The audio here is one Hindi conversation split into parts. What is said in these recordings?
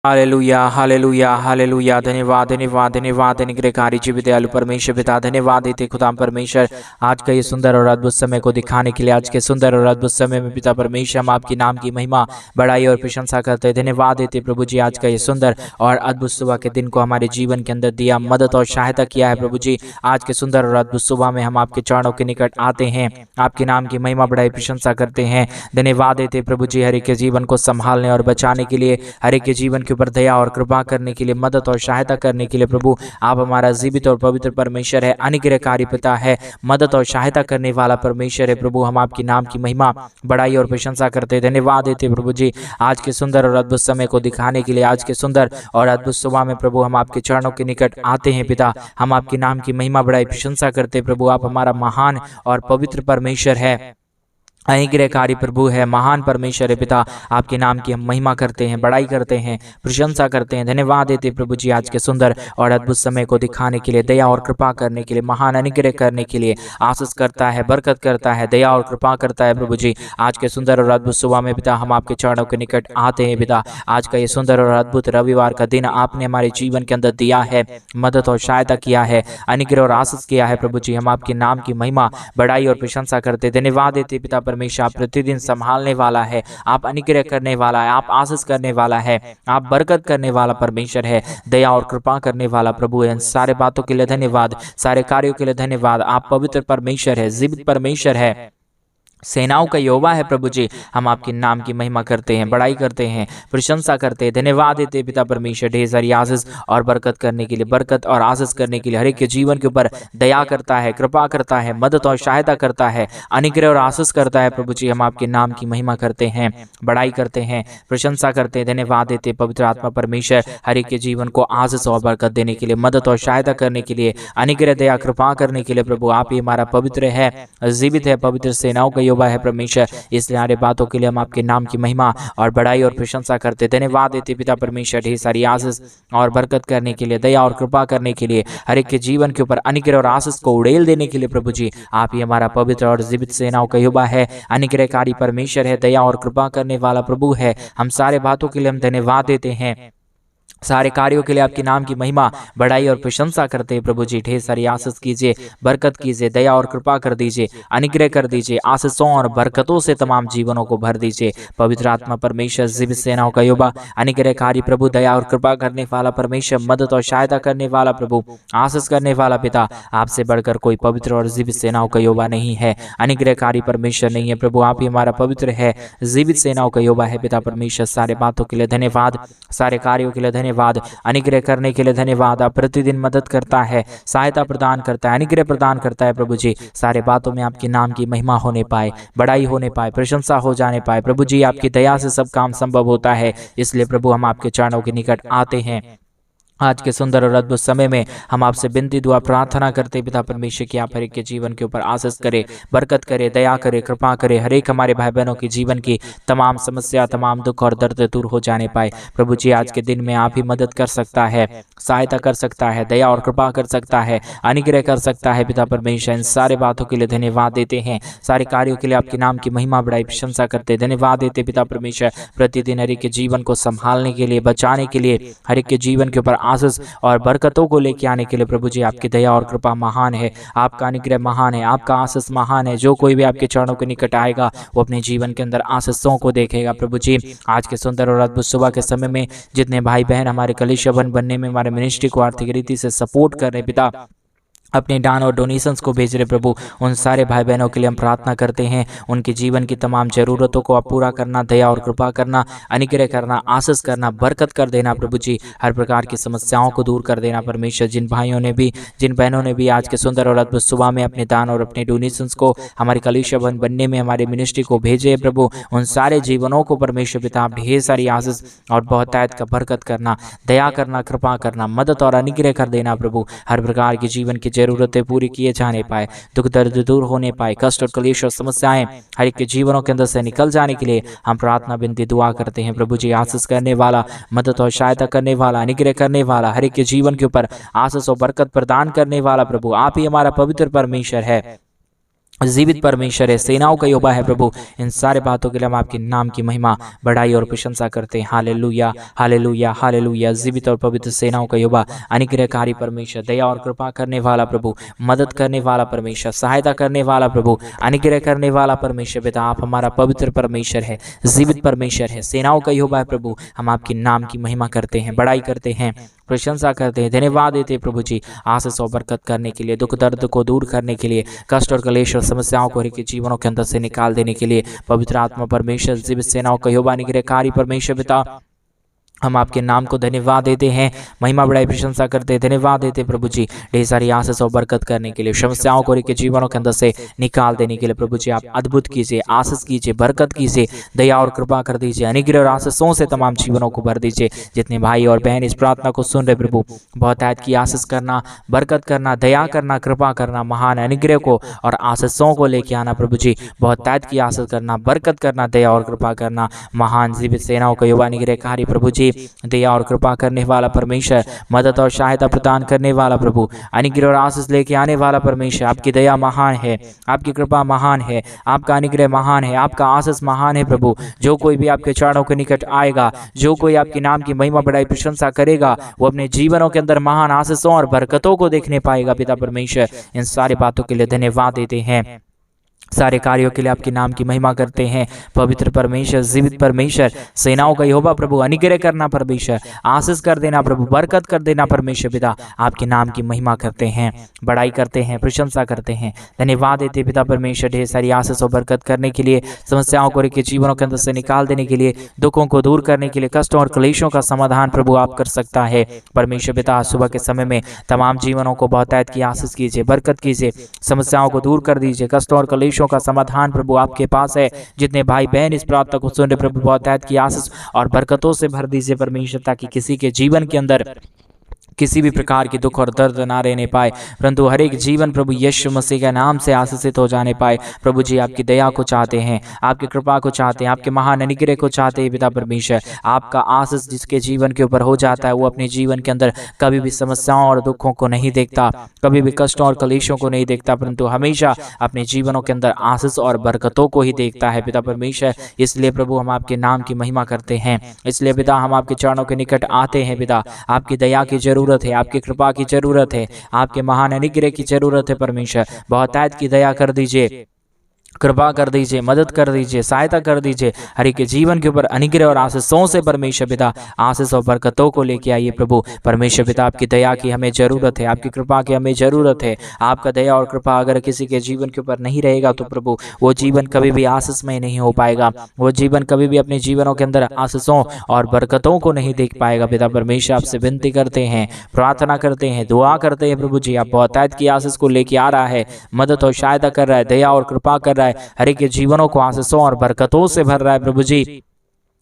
Hallelujah hallelujah hallelujah. धन्यवाद धन्यवाद धन्यवाद अनुग्रहकारी जीवित दयालु परमेश्वर पिता, धन्यवाद देते खुदा परमेश्वर आज का ये सुंदर और अद्भुत समय को दिखाने के लिए। आज के सुंदर और अद्भुत समय में पिता परमेश्वर हम आपके नाम की महिमा बड़ाई और प्रशंसा करते हैं। धन्यवाद देते प्रभु जी आज का ये सुंदर और अद्भुत सुबह के दिन को हमारे जीवन के अंदर दिया, मदद और सहायता किया है। प्रभु जी आज के सुंदर और अद्भुत सुबह में हम आपके चरणों के निकट आते हैं, आपके नाम की महिमा बड़ाई प्रशंसा करते हैं। धन्यवाद देते प्रभु जी हर एक के जीवन को संभालने और बचाने के लिए, हर एक के जीवन के ऊपर दया और कृपा करने के लिए, मदद और सहायता करने के लिए। प्रभु आप हमारा जीवित और पवित्र परमेश्वर है, अनुग्रहकारी पिता है, मदद और सहायता करने वाला परमेश्वर है। प्रभु हम आपके नाम की महिमा बड़ाई और प्रशंसा करते हैं। धन्यवाद देते प्रभु जी आज के सुंदर और अद्भुत समय को दिखाने के लिए। आज के सुंदर और अद्भुत सुबह में प्रभु हम आपके चरणों के निकट आते हैं पिता, हम आपके नाम की महिमा बड़ाई प्रशंसा करते हैं। प्रभु आप हमारा महान और पवित्र परमेश्वर है, अनुग्रहकारी प्रभु है, महान परमेश्वर है पिता। आपके नाम की हम महिमा करते हैं, बड़ाई करते हैं, प्रशंसा करते हैं। धन्यवाद देते प्रभु जी आज के सुंदर और अद्भुत समय को दिखाने के लिए, दया और कृपा करने के लिए, महान अनुग्रह करने के लिए। आशीष करता है, बरकत करता है, दया और कृपा करता है। प्रभु जी आज के सुंदर और अद्भुत सुबह में पिता हम आपके चरणों के निकट आते हैं पिता। आज का ये सुंदर और अद्भुत रविवार का दिन आपने हमारे जीवन के अंदर दिया है, मदद और सहायता किया है, अनुग्रह और आशीष किया है। प्रभु जी हम आपके नाम की महिमा बड़ाई और प्रशंसा करते। धन्यवाद देते पिता परमेश्वर आप प्रतिदिन संभालने वाला है, आप अनुग्रह करने वाला है, आप आशीष करने वाला है, आप बरकत करने वाला परमेश्वर है, दया और कृपा करने वाला प्रभु है। सारे बातों के लिए धन्यवाद, सारे कार्यों के लिए धन्यवाद। आप पवित्र परमेश्वर है, जीवित परमेश्वर है, सेनाओं का यहोवा है। प्रभु जी हम आपके नाम की महिमा करते हैं, बड़ाई करते हैं, प्रशंसा करते हैं। धन्यवाद देते पिता परमेश्वर ढेर सारी आशीष और बरकत करने के लिए, बरकत और आशीष करने के लिए। हर एक के जीवन के ऊपर दया करता है, कृपा करता है, मदद और सहायता करता है, अनुग्रह और आशीष करता है। प्रभु जी हम आपके नाम की महिमा करते हैं, बड़ाई करते हैं, प्रशंसा करते हैं। धन्यवाद देते पवित्र आत्मा परमेश्वर हर एक के जीवन को आशीष और बरकत देने के लिए, मदद और सहायता करने के लिए, अनुग्रह दया कृपा करने के लिए। प्रभु आप ही हमारा पवित्र है, जीवित है, पवित्र सेनाओं का यहोवा है परमेश्वर। इसलिए सारे बातों के लिए हम आपके नाम की महिमा और बड़ाई और प्रशंसा करते। धन्यवाद देते पिता परमेश्वर ढेर सारी आशीष और बरकत करने के लिए, दया और कृपा करने के लिए, हर एक के जीवन के ऊपर अनुग्रह और आशीष को उड़ेल देने के लिए। प्रभु जी आप ही हमारा पवित्र और जीवित सेनाओं का यहोवा है, अनुग्रहकारी परमेश्वर है, दया और कृपा करने वाला प्रभु है। हम सारे बातों के लिए हम धन्यवाद देते हैं, सारे कार्यों के लिए आपके नाम की महिमा बड़ाई और प्रशंसा करते हैं। प्रभु जी ढेर सारी आशीष कीजिए, बरकत कीजिए, दया और कृपा कर दीजिए, अनुग्रह कर दीजिए, आशीषों और बरकतों से तमाम जीवनों को भर दीजिए। पवित्र आत्मा परमेश्वर जीवित सेनाओं का यहोवा, अनुग्रहकारी प्रभु, दया और कृपा करने वाला परमेश्वर, मदद और सहायता करने वाला प्रभु, आशीष करने वाला पिता, आपसे बढ़कर कोई पवित्र और जीवित सेनाओं का यहोवा नहीं है, अनुग्रहकारी परमेश्वर नहीं है। प्रभु आप ही हमारा पवित्र है, जीवित सेनाओं का यहोवा है पिता परमेश्वर। सारे बातों के लिए धन्यवाद, सारे कार्यों के लिए धन्यवाद, अनुग्रह करने के लिए धन्यवाद। आप प्रतिदिन मदद करता है, सहायता प्रदान करता है, अनुग्रह प्रदान करता है। प्रभु जी सारे बातों में आपके नाम की महिमा होने पाए, बड़ाई होने पाए, प्रशंसा हो जाने पाए। प्रभु जी आपकी दया से सब काम संभव होता है। इसलिए प्रभु हम आपके चरणों के निकट आते हैं। आज के सुंदर और अद्भुत समय में हम आपसे विनती दुआ प्रार्थना करते पिता परमेश्वर की आप हर एक के जीवन के ऊपर आशीष करे, बरकत करे, दया करे, कृपा करे। हर एक हमारे भाई बहनों के जीवन की तमाम समस्या, तमाम दुख और दर्द दूर हो जाने पाए। प्रभु जी आज के दिन में आप ही मदद कर सकता है, सहायता कर सकता है, दया और कृपा कर सकता है, अनुग्रह कर सकता है पिता परमेश्वर। इन सारे बातों के लिए धन्यवाद देते हैं, सारे कार्यों के लिए आपके नाम की महिमा बड़ाई प्रशंसा करते। धन्यवाद देते पिता परमेश्वर प्रतिदिन हर एक के जीवन को संभालने के लिए, बचाने के लिए, हर एक के जीवन के ऊपर आशीष और बरकतों को लेके आने के लिए। प्रभु जी आपकी दया और कृपा महान है, आपका अनुग्रह महान है, आपका आशीष महान है। जो कोई भी आपके चरणों के निकट आएगा वो अपने जीवन के अंदर आशीषों को देखेगा। प्रभु जी आज के सुंदर और अद्भुत सुबह के समय में जितने भाई बहन हमारे कलीसिया बनने में, हमारे मिनिस्ट्री को आर्थिक रीति से सपोर्ट कर रहे पिता, अपने दान और डोनेशंस को भेज रहे प्रभु, उन सारे भाई बहनों के लिए हम प्रार्थना करते हैं। उनके जीवन की तमाम जरूरतों को आप पूरा करना, दया और कृपा करना, अनुग्रह करना, आशीष करना, बरकत कर देना। प्रभु जी हर प्रकार की समस्याओं को दूर कर देना परमेश्वर। जिन भाइयों ने भी, जिन बहनों ने भी आज के सुंदर और अद्भुत सुबह में अपने दान और अपने डोनेशंस को हमारे कलीसिया बनने में, हमारे मिनिस्ट्री को भेजे प्रभु, उन सारे जीवनों को परमेश्वर पिता आप ढेर सारी आशीष और बहुतायत का बरकत करना, दया करना, कृपा करना, मदद और अनुग्रह कर देना प्रभु। हर प्रकार की जीवन की जरूरतें पूरी किए जाने पाए, दुख दर्द दूर होने पाए, कष्ट और क्लेश और समस्याएं हर एक के जीवनों के अंदर से निकल जाने के लिए हम प्रार्थना विनती दुआ करते हैं। प्रभु जी आशीष करने वाला, मदद और सहायता करने वाला, अनुग्रह करने वाला, हर एक के जीवन के ऊपर आशीष और बरकत प्रदान करने वाला प्रभु आप ही हमारा पवित्र परमेश्वर है, जीवित परमेश्वर है, सेनाओं का यहोवा है प्रभु। इन सारे बातों के लिए हम आपके नाम की महिमा, बड़ाई और प्रशंसा करते हैं। Hallelujah, hallelujah, hallelujah. जीवित और पवित्र सेनाओं का यहोवा, अनुग्रहकारी परमेश्वर, दया और कृपा करने वाला प्रभु, मदद करने वाला परमेश्वर, सहायता करने वाला प्रभु, अनुग्रह करने वाला परमेश्वर पिता, आप हमारा पवित्र परमेश्वर है, जीवित परमेश्वर है, सेनाओं का यहोवा है प्रभु। हम आपके नाम की महिमा करते हैं, बड़ाई करते हैं, प्रशंसा करते हैं, धन्यवाद देते हैं प्रभु जी, आशीष और बरकत करने के लिए, दुख दर्द को दूर करने के लिए, कष्ट और क्लेश और समस्याओं को हर के जीवनों के अंदर से निकाल देने के लिए, पवित्र आत्मा परमेश्वर, जीवित सेनाओं का यहोवा, अनुग्रहकारी परमेश्वर पिता, हम आपके नाम को धन्यवाद देते हैं, महिमा बड़ाई प्रशंसा करते हैं, धन्यवाद देते हैं प्रभु जी, ढेर सारी आशीष और बरकत करने के लिए, समस्याओं को के जीवनों के अंदर से निकाल देने के लिए प्रभु जी, आप अद्भुत कीजिए, आशीष कीजिए, बरकत कीजिए, दया और कृपा कर दीजिए, अनुग्रह और आशीषों से तमाम जीवनों को भर दीजिए। जितने भाई और बहन इस प्रार्थना को सुन रहे प्रभु, बहुत आयत की आशीष करना, बरकत करना, दया करना, कृपा करना, महान अनुग्रह को और आशीषों को लेके आना प्रभु जी, बहुत आयत की आशीष करना, बरकत करना, दया और कृपा करना, महान जीवित सेनाओं का यहोवा अनुग्रहकारी प्रभु जी, दया और कृपा करने वाला परमेश्वर, मदद और सहायता प्रदान करने वाला प्रभु, अनुग्रह और आशीष लेके आने वाला परमेश्वर, आपकी दया महान है, आपकी कृपा महान है, आपका अनुग्रह महान है, आपका आशीष महान है प्रभु। जो कोई भी आपके चरणों के निकट आएगा, जो कोई आपके नाम की महिमा बड़ाई प्रशंसा करेगा, वो अपने जीवनों के अंदर महान आशीषों और बरकतों को देखने पाएगा पिता परमेश्वर। इन सारी बातों के लिए धन्यवाद देते हैं, सारे कार्यों के लिए आपके नाम की महिमा करते हैं। पवित्र परमेश्वर, जीवित परमेश्वर, सेनाओं का यहोवा प्रभु, अनुग्रह करना परमेश्वर, आशीष कर देना प्रभु, बरकत कर देना परमेश्वर पिता, आपके नाम की महिमा करते हैं, बड़ाई करते हैं, प्रशंसा करते हैं, धन्यवाद देते पिता परमेश्वर, ढेर सारी आशीष और बरकत करने के लिए, समस्याओं को के जीवनों के अंदर से निकाल देने के लिए, दुखों को दूर करने के लिए, कष्टों और क्लेशों का समाधान प्रभु आप कर सकता है परमेश्वर पिता। सुबह के समय में तमाम जीवनों को बहुतायत की आशीष कीजिए, बरकत कीजिए, समस्याओं को दूर कर दीजिए, कष्टों और क्लेशों का समाधान प्रभु आपके पास है। जितने भाई बहन इस प्रार्थना को सुन रहे प्रभु, बहुतायत की आशीष और बरकतों से भर दीजिए परमेश्वर, ताकि किसी के जीवन के अंदर किसी भी प्रकार की दुख और दर्द ना रहने पाए, परंतु हर एक जीवन प्रभु यीशु मसीह के नाम से आशीषित हो जाने पाए। प्रभु जी आपकी दया को चाहते हैं, आपकी कृपा को चाहते हैं, आपके महान अनुग्रह को चाहते हैं पिता परमेश्वर। आपका आशीष जिसके जीवन के ऊपर हो जाता है, वो अपने जीवन के अंदर कभी भी समस्याओं और दुखों को नहीं देखता, कभी भी कष्टों और क्लेशों को नहीं देखता, परंतु हमेशा अपने जीवनों के अंदर आशीष और बरकतों को ही देखता है पिता परमेश्वर। इसलिए प्रभु हम आपके नाम की महिमा करते हैं, इसलिए पिता हम आपके चरणों के निकट आते हैं पिता। आपकी दया की जरूरत है, आपकी कृपा की जरूरत है, आपके महान अनुग्रह की जरूरत है परमेश्वर। बहुतायत की दया कर दीजिए, कृपा कर दीजिए, मदद कर दीजिए, सहायता कर दीजिए, हर एक के जीवन के ऊपर अनुग्रह और आशीषों से परमेश्वर पिता आशीष और बरकतों को लेके आइए प्रभु। परमेश्वर पिता आपकी दया की हमें जरूरत है, आपकी कृपा की हमें जरूरत है। आपका दया और कृपा अगर किसी के जीवन के ऊपर नहीं रहेगा तो प्रभु वो जीवन कभी भी आशीषमय नहीं हो पाएगा, वो जीवन कभी भी अपने जीवनों के अंदर आशीषों और बरकतों को नहीं देख पाएगा पिता परमेश्वर। आपसे विनती करते हैं, प्रार्थना करते हैं, दुआ करते हैं प्रभु जी, आप बहुतायत की आशीष को लेके आ रहा है, मदद और सहायता कर रहा है, दया और कृपा कर रहा है, हर एक के जीवनों को आशीषों और बरकतों से भर रहा है प्रभु जी।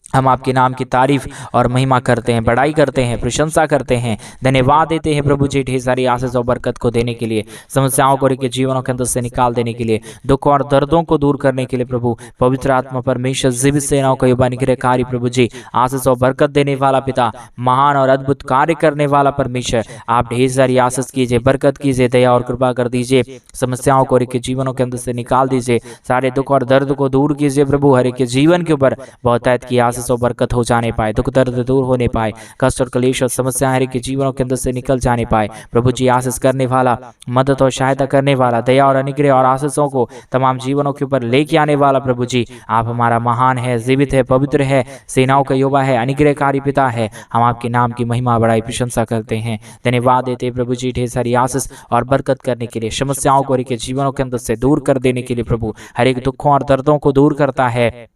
हम आपके नाम की तारीफ और महिमा करते हैं, बड़ाई करते हैं, प्रशंसा करते हैं, धन्यवाद देते हैं प्रभु जी, ढेर सारी आशीष और बरकत को देने के लिए, समस्याओं को के जीवनों के अंदर से निकाल देने के लिए, दुख और दर्दों को दूर करने के लिए प्रभु। पवित्र आत्मा परमेश्वर, जीवित सेनाओं का यहोवा अनुग्रहकारी प्रभु जी, आशीष और बरकत देने वाला पिता, महान और अद्भुत कार्य करने वाला परमेश्वर, आप ढेर सारी आशीष कीजिए, बरकत कीजिए, दया और कृपा कर दीजिए, समस्याओं को के जीवनों के अंदर से निकाल दीजिए, सारे दुख और दर्द को दूर कीजिए प्रभु। हर एक के जीवन के ऊपर बहुतायत की आशीष और बरकत हो जाने पाए, दुख दर्द दूर होने पाए, कष्ट और क्लेश और समस्याएं हर एक के जीवनों के अंदर से निकल जाने पाए प्रभु जी। आशीष करने वाला, मदद और सहायता करने वाला, दया और अनुग्रह और आशीषों को तमाम जीवनों के ऊपर लेके आने वाला प्रभु जी, आप हमारा महान है, जीवित है, पवित्र है, सेनाओं का यहोवा है, अनुग्रहकारी पिता है। हम आपके नाम की महिमा बड़ाई प्रशंसा करते हैं, धन्यवाद देते प्रभु जी, ढेर सारी आशीष और बरकत करने के लिए, समस्याओं को के जीवनों के अंदर से दूर कर देने के लिए प्रभु। हर एक दुखों और दर्दों को दूर करता है,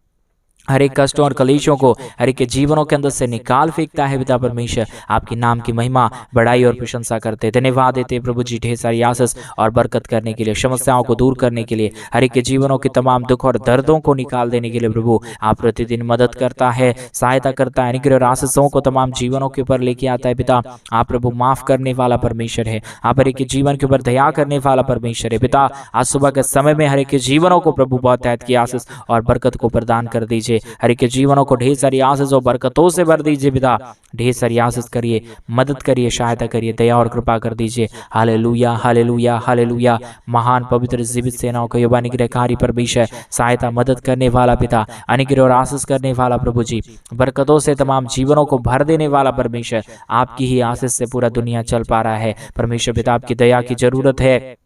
हर एक कष्टों और कलेशों को हर एक के जीवनों के अंदर से निकाल फेंकता है पिता परमेश्वर। आपके नाम की महिमा, बड़ाई और प्रशंसा करते, धन्यवाद देते प्रभु जी, ढेर सारी आशीष और बरकत करने के लिए, समस्याओं को दूर करने के लिए, हर एक के जीवनों के तमाम दुख और दर्दों को निकाल देने के लिए प्रभु। आप प्रतिदिन मदद करता है, सहायता करता है, अनुग्रह और आशीषों को तमाम जीवनों के ऊपर लेके आता है पिता। आप प्रभु माफ करने वाला परमेश्वर है, आप हर एक के जीवन के ऊपर दया करने वाला परमेश्वर है पिता। आज सुबह के समय में हर एक के जीवनों को प्रभु बहुतायत की आशीष और बरकत को प्रदान कर दीजिए दीजिए, हर एक के जीवनों को ढेर सारी आशीष और बरकतों से भर दीजिए पिता, ढेर सारी आशीष करिए, मदद करिए, सहायता करिए, दया और कृपा कर दीजिए। Hallelujah hallelujah hallelujah. महान पवित्र जीवित सेनाओं का युवा अनुग्रहकारी परमेश्वर, सहायता मदद करने वाला पिता, अनुग्रह और आशीष करने वाला प्रभु जी, बरकतों से तमाम जीवनों को भर देने वाला परमेश्वर, आपकी ही आशीष से पूरा दुनिया चल पा रहा है परमेश्वर पिता। आपकी दया की जरूरत है,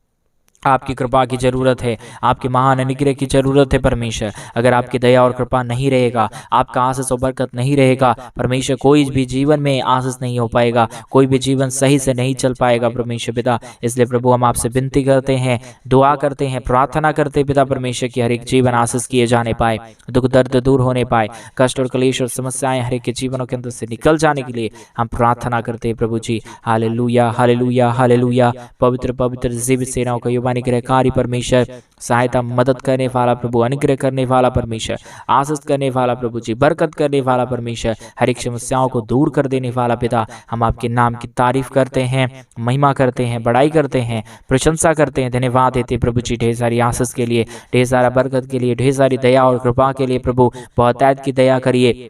आपकी कृपा की जरूरत है, आपके महान अनुग्रह की जरूरत है परमेश्वर। अगर आपकी दया और कृपा नहीं रहेगा, आपका आशीष और बरकत नहीं रहेगा परमेश्वर, कोई भी जीवन में आशीष नहीं हो पाएगा, कोई भी जीवन सही से नहीं चल पाएगा परमेश्वर पिता। इसलिए प्रभु हम आपसे विनती करते हैं, दुआ करते हैं, प्रार्थना करते पिता परमेश्वर की हर एक जीवन आशीष किए जाने पाए, दुख दर्द दूर होने पाए, कष्ट और क्लेश और समस्याएं हर एक के जीवनों के अंदर से निकल जाने के लिए हम प्रार्थना करते हैं प्रभु जी। Hallelujah hallelujah hallelujah. पवित्र पवित्र जीवित सेनाओं का अनुग्रहकारी परमेश्वर, सहायता मदद करने वाला प्रभु, अनुग्रह करने वाला परमेश्वर, आशीष करने वाला प्रभु जी, बरकत करने वाला परमेश्वर, हर एक समस्याओं को दूर कर देने वाला पिता, हम आपके नाम की तारीफ करते हैं, महिमा करते हैं, बड़ाई करते हैं, प्रशंसा करते हैं, धन्यवाद देते प्रभु जी ढेर सारी आशीष के लिए, ढेर सारा बरकत के लिए, ढेर सारी दया और कृपा के लिए प्रभु। बहुत ऐद की दया करिए,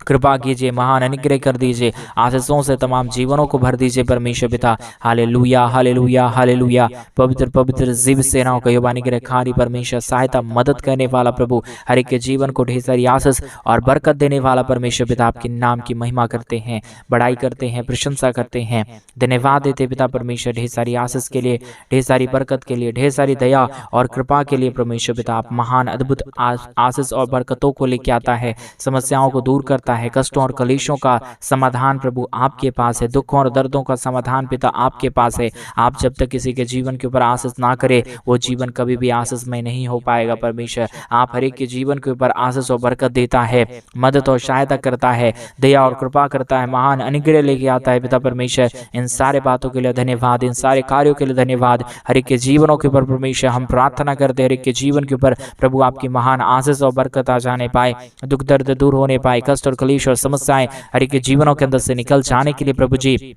कृपा कीजिए, महान अनुग्रह कर दीजिए, आशीषों से तमाम जीवनों को भर दीजिए परमेश्वर पिता। Hallelujah hallelujah hallelujah. पवित्र पवित्र जीव सेनाओं का युवा अनुग्रहकारी परमेश्वर, सहायता मदद करने वाला प्रभु, हर एक के जीवन को ढेर सारी आशीष और बरकत देने वाला परमेश्वर पिता, आपके नाम की महिमा करते हैं, बड़ाई करते हैं, प्रशंसा करते हैं, धन्यवाद देते पिता परमेश्वर ढेर सारी आशीष के लिए, ढेर सारी बरकत के लिए, ढेर सारी दया और कृपा के लिए परमेश्वर पिता। आप महान अद्भुत आशीष और बरकतों को लेके आता है, समस्याओं को दूर करता है, कष्टों और कलेशों का समाधान प्रभु आपके पास है, दुखों और दर्दों का समाधान पिता आपके पास है। आप जब तक किसी के जीवन के ऊपर आशीष ना करे, वो जीवन कभी भी आशीषमय नहीं हो पाएगा परमेश्वर। आप हर एक के जीवन के ऊपर आशीष और बरकत देता है, मदद और सहायता करता है, दया और कृपा करता है, महान अनुग्रह लेके आता है पिता परमेश्वर। इन सारे बातों के लिए धन्यवाद, इन सारे कार्यों के लिए धन्यवाद। हर एक के जीवनों के ऊपर परमेश्वर हम प्रार्थना करते हैं, हर एक के जीवन के ऊपर प्रभु आपकी महान आशीष और बरकत आ जाने पाए, दुख दर्द दूर होने पाए, कष्ट और क्लेश और समस्याएं हर एक के जीवनों के अंदर से निकल जाने के लिए प्रभु जी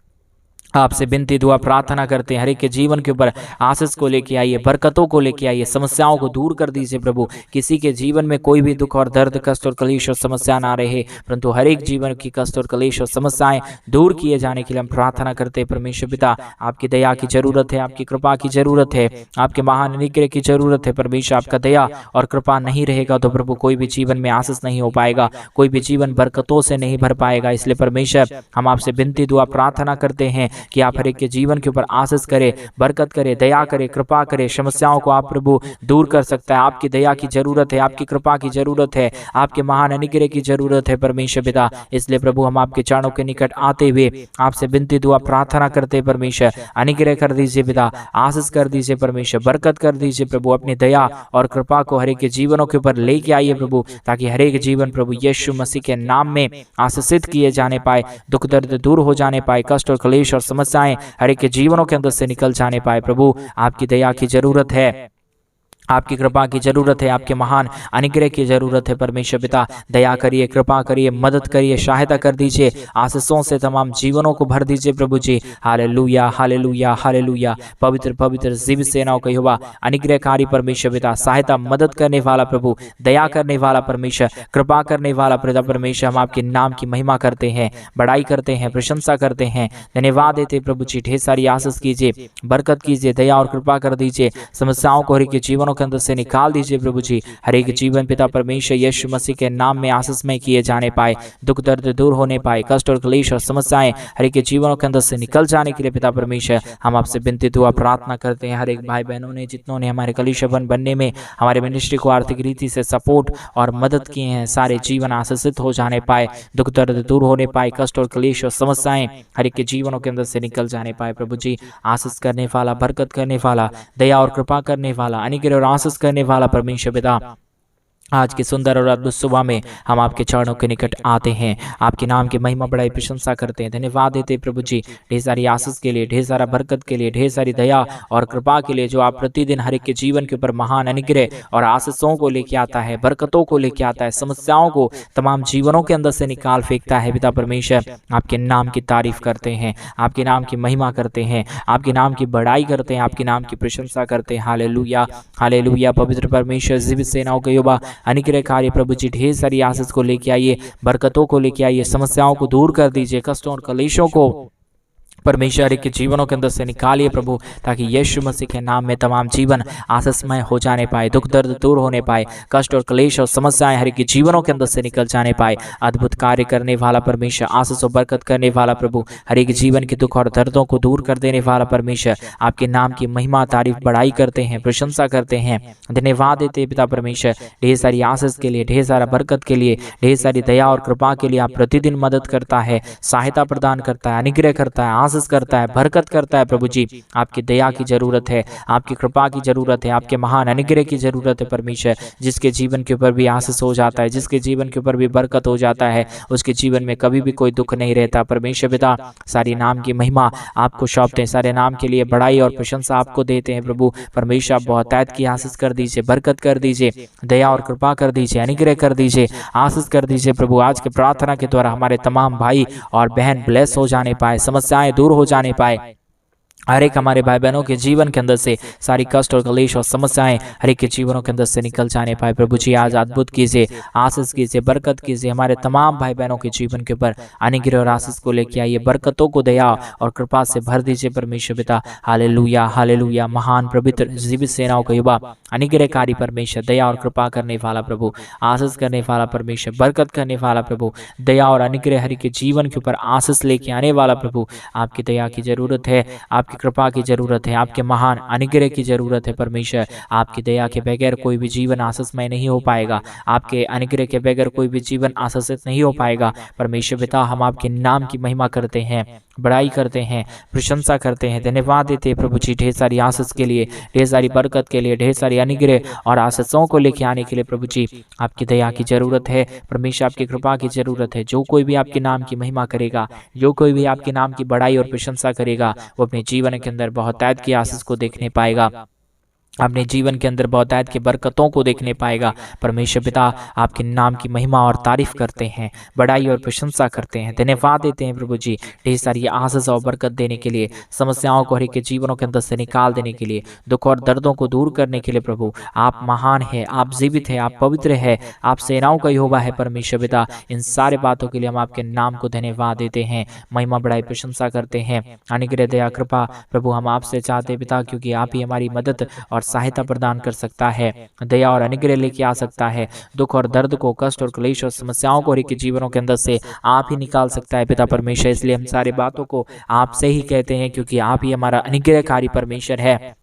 आपसे विनती दुआ प्रार्थना करते हैं। हर एक के जीवन के ऊपर आशीष को लेके आइए, बरकतों को लेके आइए, समस्याओं को दूर कर दीजिए प्रभु। किसी के जीवन में कोई भी दुख और दर्द, कष्ट और कलेश और समस्या ना रहे, परंतु हर एक जीवन की कष्ट और कलेश और समस्याएं दूर किए जाने के लिए हम प्रार्थना करते हैं परमेश्वर पिता। आपकी दया की जरूरत है, आपकी कृपा की जरूरत है, आपके महान अनुग्रह की जरूरत है परमेश्वर। आपका दया और कृपा नहीं रहेगा तो प्रभु कोई भी जीवन में आशीष नहीं हो पाएगा, कोई भी जीवन बरकतों से नहीं भर पाएगा। इसलिए परमेश्वर हम आपसे विनती दुआ प्रार्थना करते हैं कि आप हर एक के जीवन के ऊपर आशीष करे, बरकत करे, दया करे, कृपा करे, समस्याओं को आप प्रभु दूर कर सकता है। आपकी दया की जरूरत है, आपकी कृपा की जरूरत है, आपके महान अनुग्रह की जरूरत है परमेश्वर पिता। इसलिए प्रभु हम आपके चरणों के निकट आते हुए आपसे विनती दुआ प्रार्थना करते हैं परमेश्वर। अनुग्रह कर दीजिए पिता, आशीष कर दीजिए परमेश्वर, बरकत कर दीजिए प्रभु। अपनी दया और कृपा को हर एक के जीवनों के ऊपर लेके आइए प्रभु, ताकि हर एक जीवन प्रभु यीशु मसीह के नाम में आशीषित किए जाने पाए, दुख दर्द दूर हो जाने पाए, कष्ट और क्लेश और समस्याएं हर एक के जीवनों के अंदर से निकल जाने पाए प्रभु। आपकी दया की जरूरत है, आपकी कृपा की जरूरत है, आपके महान अनुग्रह की जरूरत है परमेश्वर पिता। दया करिए, कृपा करिए, मदद करिए, सहायता कर दीजिए, आशीषों से तमाम जीवनों को भर दीजिए प्रभु जी। Hallelujah hallelujah hallelujah. पवित्र पवित्र जीव सेनाओं का युवा अनुग्रहकारी परमेश्वर पिता, सहायता मदद करने वाला प्रभु, दया करने वाला परमेश्वर, कृपा करने वाला पिता परमेश्वर, हम आपके नाम की महिमा करते हैं, बड़ाई करते हैं, प्रशंसा करते हैं, धन्यवाद देते प्रभु जी। ढेर सारी आशीष कीजिए, बरकत कीजिए, दया और कृपा कर दीजिए, समस्याओं को हर एक के जीवनों के अंदर से निकाल दीजिए प्रभु जी। हर एक जीवन पिता परमेश्वर यीशु मसीह के नाम में आशीषमय किए जाने पाए, दुख दर्द दूर होने पाए, कष्ट और क्लेश और समस्याएं हर एक जीवनों के अंदर से निकल जाने के लिए पिता परमेश्वर हम आपसे विनती दुआ प्रार्थना करते हैं। हर एक भाई बहनों ने जितनों ने हमारे कलीसिया भवन बनने में हमारे मिनिस्ट्री को आर्थिक रीति से सपोर्ट और मदद किए हैं, सारे जीवन आशीषित हो जाने पाए, दुख दर्द दूर होने पाए, कष्ट और क्लेश और समस्याएं हर एक के जीवनों के अंदर से निकल जाने पाए प्रभु जी। आशीष करने वाला, बरकत करने वाला, दया और कृपा करने वाला, अनुग्रह और आशीष करने वाला परमेश्वर पिता, आज की सुंदर और अद्भुत सुबह में हम आपके चरणों के निकट आते हैं, आपके नाम की महिमा बड़ाई प्रशंसा करते हैं, धन्यवाद देते प्रभु जी। ढेर सारी आशीष के लिए, ढेर सारा बरकत के लिए, ढेर सारी दया और कृपा के लिए जो आप प्रतिदिन हर एक के जीवन के ऊपर महान अनुग्रह और आशीषों को लेके आता है, बरकतों को लेके आता है, समस्याओं को तमाम जीवनों के अंदर से निकाल फेंकता है पिता परमेश्वर। आपके नाम की तारीफ करते हैं, आपके नाम की महिमा करते हैं, आपके नाम की बड़ाई करते हैं, आपके नाम की प्रशंसा करते हैं। Hallelujah hallelujah. पवित्र परमेश्वर जीवित सेनाओं के युवा अनुग्रहकारी प्रभु जी ढेर सारी आशीष को लेके आइए, बरकतों को लेके आइए, समस्याओं को दूर कर दीजिए, कष्टों और कलेशों को परमेश्वर के जीवनों के अंदर से निकालिए प्रभु, ताकि यीशु मसीह के नाम में तमाम जीवन आशीषमय हो जाने पाए, दुख दर्द दूर होने पाए, कष्ट और क्लेश और समस्याएं हर एक के जीवनों के अंदर से निकल जाने पाए। अद्भुत कार्य करने वाला परमेश्वर, आशीष और बरकत करने वाला प्रभु, हर एक जीवन के दुख और दर्दों को दूर कर देने वाला परमेश्वर, आपके नाम की महिमा तारीफ बढ़ाई करते हैं, प्रशंसा करते हैं, धन्यवाद देते हैं पिता परमेश्वर, ढेर सारी आशीष के लिए, ढेर सारा बरकत के लिए, ढेर सारी दया और कृपा के लिए। आप प्रतिदिन मदद करता है, सहायता प्रदान करता है, अनुग्रह करता है, आशीष करता है, बरकत करता है प्रभु जी। आपकी दया की जरूरत है, आपकी कृपा की जरूरत है, आपके महान अनुग्रह की जरूरत है परमेश्वर। जिसके जीवन के ऊपर भी आशीष हो जाता है, जिसके जीवन के ऊपर भी बरकत हो जाता है, उसके जीवन में कभी भी कोई दुख नहीं रहता परमेश्वर पिता। सारी नाम की महिमा आपको सौंपते हैं, सारे नाम के लिए बड़ाई और प्रशंसा आपको देते हैं प्रभु परमेश्वर। आप बहुतायत की आशीष कर दीजिए, बरकत कर दीजिए, दया और कृपा कर दीजिए, अनुग्रह कर दीजिए, आशीष कर दीजिए प्रभु। आज के प्रार्थना के द्वारा हमारे तमाम भाई और बहन ब्लेस हो जाने पाए, समस्याएं दूर हो जाने पाए, हर एक हमारे भाई बहनों के जीवन के अंदर से सारी कष्ट और क्लेश और समस्याएं हर एक के जीवनों के अंदर से निकल जाने पाए प्रभु जी। आज अद्भुत कीजिए, आशीष कीजिए, बरकत कीजिए, हमारे तमाम भाई बहनों के जीवन के ऊपर अनुग्रह और आशीष को लेके आइए, बरकतों को दया और कृपा से भर दीजिए परमेश्वर पिता। Hallelujah hallelujah. महान पवित्र जीवित सेनाओं का युवा, अनुग्रहकारी परमेश्वर, दया और कृपा करने वाला प्रभु, आशीष करने वाला परमेश्वर, बरकत करने वाला प्रभु, दया और अनुग्रह हर एक के जीवन के ऊपर आशीष लेके आने वाला प्रभु। आपकी दया की जरूरत है, आपकी कृपा की जरूरत है, आपके महान अनुग्रह की जरूरत है परमेश्वर। आपकी दया के बगैर कोई भी जीवन आशीषमय नहीं हो पाएगा, आपके अनुग्रह के बगैर कोई भी जीवन आशीषित नहीं हो पाएगा परमेश्वर पिता। हम आपके नाम की महिमा करते हैं, बड़ाई करते हैं, प्रशंसा करते हैं, धन्यवाद देते हैं प्रभु जी ढेर सारी आशीष के लिए, ढेर सारी बरकत के लिए, ढेर सारी अनुग्रह और आशीषों को लेके आने के लिए प्रभु जी। आपकी दया की जरूरत है परमेश्वर, आपकी कृपा की जरूरत है। जो कोई भी आपके नाम की महिमा करेगा, जो कोई भी आपके नाम की बड़ाई और प्रशंसा करेगा, वो अपने जीवन के अंदर बहुतायत की आशीष को देखने पाएगा, अपने जीवन के अंदर बहुतायत की बरकतों को देखने पाएगा परमेश्वर पिता। आपके नाम की महिमा और तारीफ करते हैं, बड़ाई और प्रशंसा करते हैं, धन्यवाद देते हैं प्रभु जी ढेर सारी आशीष और बरकत देने के लिए, समस्याओं को हर एक के जीवनों के अंदर से निकाल देने के लिए, दुख और दर्दों को दूर करने के लिए प्रभु। आप महान है, आप जीवित है, आप पवित्र है, आप सेनाओं का यहोवा है परमेश्वर पिता। इन सारे बातों के लिए हम आपके नाम को धन्यवाद देते हैं, महिमा बड़ाई प्रशंसा करते हैं। अनुग्रह दया कृपा प्रभु हम आपसे चाहते पिता, क्योंकि आप ही हमारी मदद और सहायता प्रदान कर सकता है, दया और अनुग्रह लेके आ सकता है। दुख और दर्द को, कष्ट और क्लेश और समस्याओं को हर एक के जीवनों के अंदर से आप ही निकाल सकता है पिता परमेश्वर। इसलिए हम सारी बातों को आपसे ही कहते हैं, क्योंकि आप ही हमारा अनुग्रहकारी परमेश्वर है,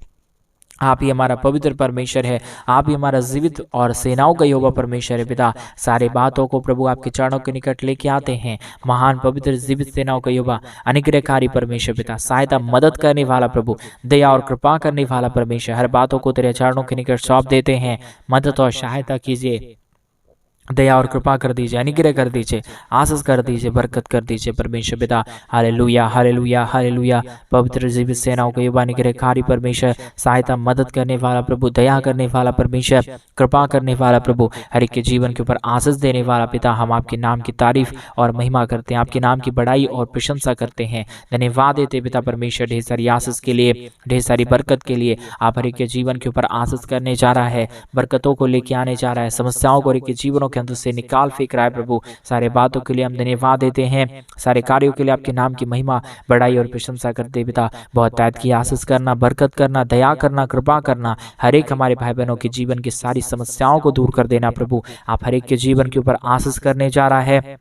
आप ही हमारा पवित्र परमेश्वर है, आप ही हमारा जीवित और सेनाओं का यहोवा परमेश्वर है पिता। सारे बातों को प्रभु आपके चरणों के निकट लेके आते हैं। महान पवित्र जीवित सेनाओं का यहोवा, अनुग्रहकारी परमेश्वर पिता, सहायता मदद करने वाला प्रभु, दया और कृपा करने वाला परमेश्वर, हर बातों को तेरे चरणों के निकट सौंप देते हैं। मदद और सहायता कीजिए, दया और कृपा कर दीजिए, अनुग्रह कर दीजिए, आशीष कर दीजिए, बरकत कर दीजिए परमेश्वर पिता। Hallelujah hallelujah hallelujah. पवित्र जीवित सेनाओं का युवा, अनुग्रहकारी परमेश्वर, सहायता मदद करने वाला प्रभु, दया करने वाला परमेश्वर, कृपा करने वाला प्रभु, हर एक के जीवन के ऊपर आशीष देने वाला पिता। हम आपके नाम की तारीफ और महिमा करते हैं, आपके नाम की बड़ाई और प्रशंसा करते हैं, धन्यवाद देते पिता परमेश्वर ढेर सारी आशीष के लिए, ढेर सारी बरकत के लिए। आप हर एक के जीवन के ऊपर आशीष करने जा रहा है, बरकतों को लेके आने जा रहा है, समस्याओं को हर एक के जीवनों के अंदर से निकाल फेंक रहा है प्रभु। सारे बातों के लिए हम धन्यवाद देते हैं, सारे कार्यों के लिए आपके नाम की महिमा बड़ाई और प्रशंसा करते पिता। बहुतायत की आशीष करना, बरकत करना, दया करना, कृपा करना, हर एक हमारे भाई बहनों के जीवन की सारी समस्याओं को दूर कर देना प्रभु। आप हर एक के जीवन के ऊपर आशीष करने जा रहा है,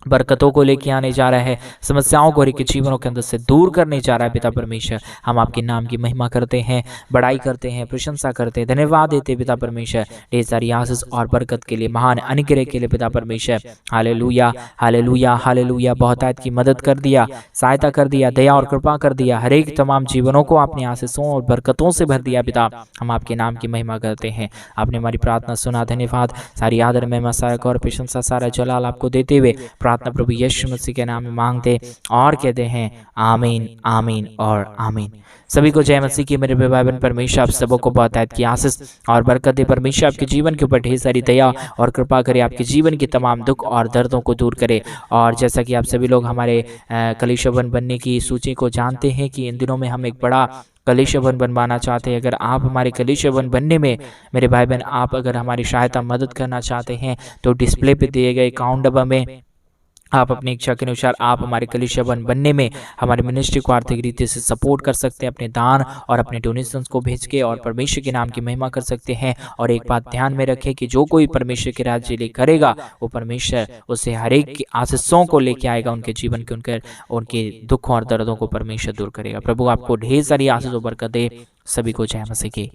बरकतों को लेके आने जा रहा है, समस्याओं को हर एक के जीवनों के अंदर से दूर करने जा रहा है पिता परमेश्वर। हम आपके नाम की महिमा करते हैं, बड़ाई करते हैं, प्रशंसा करते हैं, धन्यवाद देते पिता परमेश्वर ढेर सारी आशीष और बरकत के लिए, महान अनुग्रह के लिए पिता परमेश्वर। Hallelujah hallelujah hallelujah. बहुतायत की मदद कर दिया, सहायता कर दिया, दया और कृपा कर दिया, हर एक तमाम जीवनों को आपने आशीषों और बरकतों से भर दिया पिता। हम आपके नाम की महिमा करते हैं, आपने हमारी प्रार्थना सुना, धन्यवाद। सारी आदर महिमा, सारा गौर, प्रशंसा, सारा जलाल आपको देते हुए प्रार्थना प्रभु यीशु मसीह के नाम में मांगते और कहते हैं आमीन, आमीन और आमीन। सभी को जय मसीह की। मेरे भाई बहन, परमेश्वर आप सबों को बहुतायत की आशीष और बरकत दे। परमेश्वर आपके जीवन के ऊपर ढेर सारी दया और कृपा करे, आपके जीवन की तमाम दुख और दर्दों को दूर करे। और जैसा कि आप सभी लोग हमारे कलीसिया भवन बनने की सूची को जानते हैं कि इन दिनों में हम एक बड़ा कलीसिया भवन बनवाना चाहते हैं। अगर आप हमारे कलीसिया भवन बनने में मेरे भाई बहन आप अगर हमारी सहायता मदद करना चाहते हैं तो डिस्प्ले पे दिए गए अकाउंट नंबर में आप अपनी इच्छा के अनुसार आप हमारे कलीसिया भवन बनने में हमारे मिनिस्ट्री को आर्थिक रीति से सपोर्ट कर सकते हैं, अपने दान और अपने डोनेशंस को भेज के, और परमेश्वर के नाम की महिमा कर सकते हैं। और एक बात ध्यान में रखें कि जो कोई परमेश्वर के राज्य लिए करेगा वो परमेश्वर उसे हर एक की आशीषों को लेके आएगा, उनके जीवन के उनके दुखों और दर्दों को परमेश्वर दूर करेगा। प्रभु आपको ढेर सारी आशीष और बरकत दे। सभी को जय मसीह की।